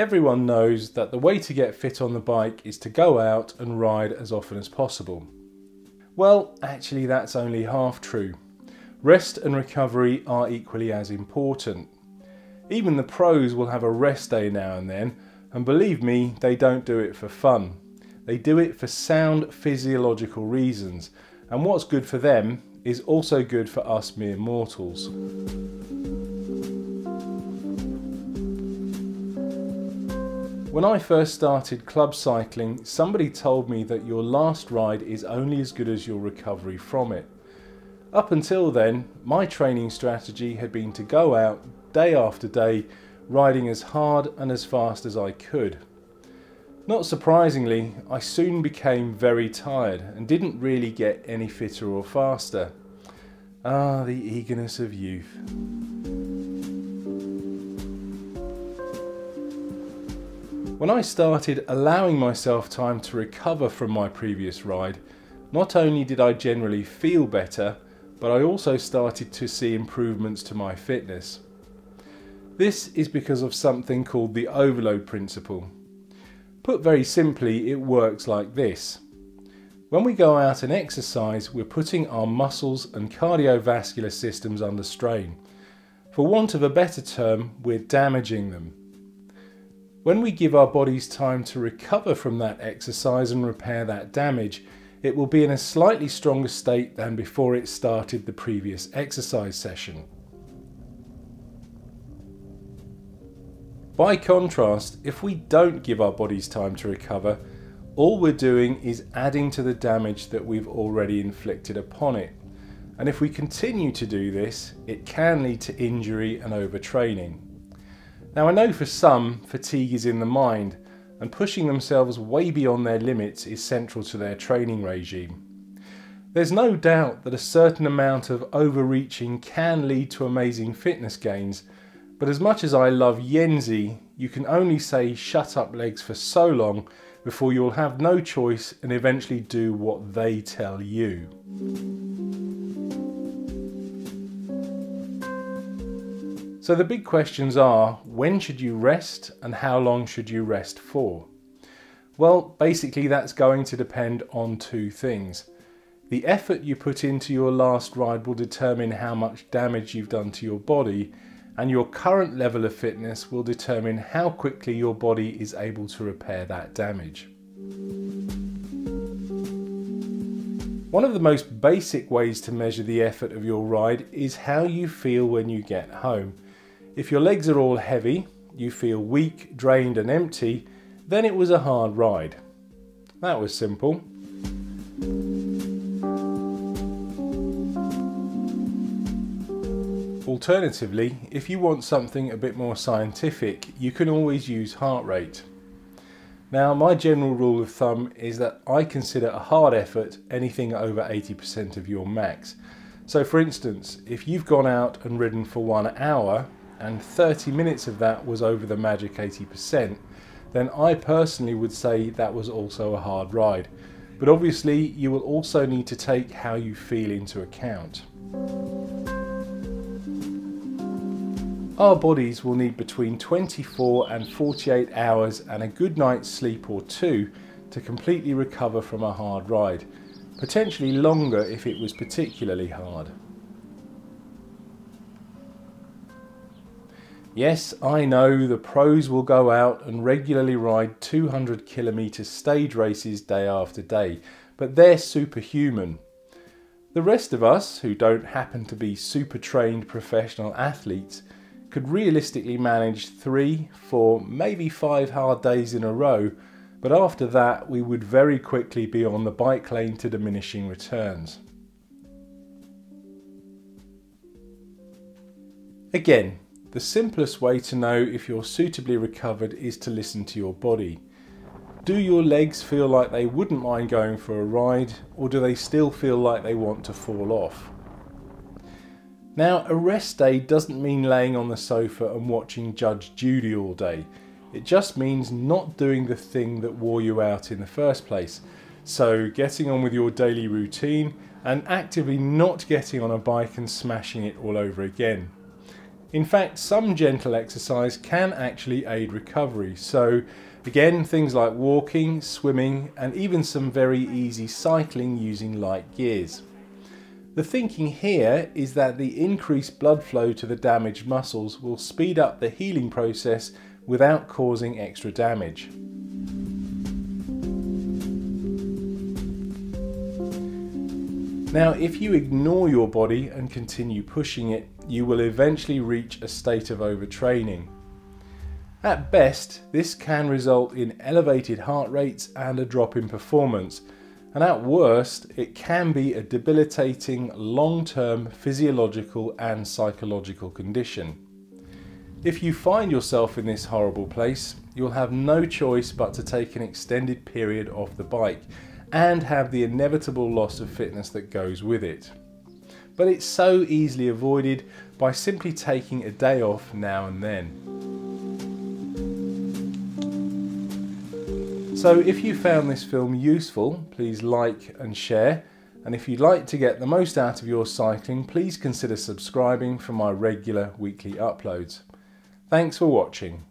Everyone knows that the way to get fit on the bike is to go out and ride as often as possible. Well, actually that's only half true. Rest and recovery are equally as important. Even the pros will have a rest day now and then, and believe me, they don't do it for fun. They do it for sound physiological reasons, and what's good for them is also good for us mere mortals. When I first started club cycling, somebody told me that your last ride is only as good as your recovery from it. Up until then, my training strategy had been to go out day after day, riding as hard and as fast as I could. Not surprisingly, I soon became very tired and didn't really get any fitter or faster. Ah, the eagerness of youth. When I started allowing myself time to recover from my previous ride, not only did I generally feel better, but I also started to see improvements to my fitness. This is because of something called the overload principle. Put very simply, it works like this. When we go out and exercise, we're putting our muscles and cardiovascular systems under strain. For want of a better term, we're damaging them. When we give our bodies time to recover from that exercise and repair that damage, it will be in a slightly stronger state than before it started the previous exercise session. By contrast, if we don't give our bodies time to recover, all we're doing is adding to the damage that we've already inflicted upon it. And if we continue to do this, it can lead to injury and overtraining. Now I know for some, fatigue is in the mind, and pushing themselves way beyond their limits is central to their training regime. There's no doubt that a certain amount of overreaching can lead to amazing fitness gains, but as much as I love Yenzi, you can only say shut up legs for so long before you'll have no choice and eventually do what they tell you. So the big questions are, when should you rest and how long should you rest for? Well, basically that's going to depend on two things. The effort you put into your last ride will determine how much damage you've done to your body, and your current level of fitness will determine how quickly your body is able to repair that damage. One of the most basic ways to measure the effort of your ride is how you feel when you get home. If your legs are all heavy, you feel weak, drained and empty, then it was a hard ride. That was simple. Alternatively, if you want something a bit more scientific, you can always use heart rate. Now, my general rule of thumb is that I consider a hard effort anything over 80% of your max. So for instance, if you've gone out and ridden for 1 hour and 30 minutes of that was over the magic 80%, then I personally would say that was also a hard ride. But obviously you will also need to take how you feel into account. Our bodies will need between 24 and 48 hours and a good night's sleep or two to completely recover from a hard ride, potentially longer if it was particularly hard. Yes, I know the pros will go out and regularly ride 200-kilometre stage races day after day, but they're superhuman. The rest of us, who don't happen to be super trained professional athletes, could realistically manage 3, 4, maybe 5 hard days in a row, but after that we would very quickly be on the bike lane to diminishing returns. Again, the simplest way to know if you're suitably recovered is to listen to your body. Do your legs feel like they wouldn't mind going for a ride, or do they still feel like they want to fall off? Now, a rest day doesn't mean laying on the sofa and watching Judge Judy all day. It just means not doing the thing that wore you out in the first place. So getting on with your daily routine and actively not getting on a bike and smashing it all over again. In fact, some gentle exercise can actually aid recovery. So again, things like walking, swimming, and even some very easy cycling using light gears. The thinking here is that the increased blood flow to the damaged muscles will speed up the healing process without causing extra damage. Now, if you ignore your body and continue pushing it, you will eventually reach a state of overtraining. At best, this can result in elevated heart rates and a drop in performance, and at worst, it can be a debilitating long-term physiological and psychological condition. If you find yourself in this horrible place, you'll have no choice but to take an extended period off the bike and have the inevitable loss of fitness that goes with it. But it's so easily avoided by simply taking a day off now and then. So if you found this film useful, please like and share, and if you'd like to get the most out of your cycling, please consider subscribing for my regular weekly uploads. Thanks for watching.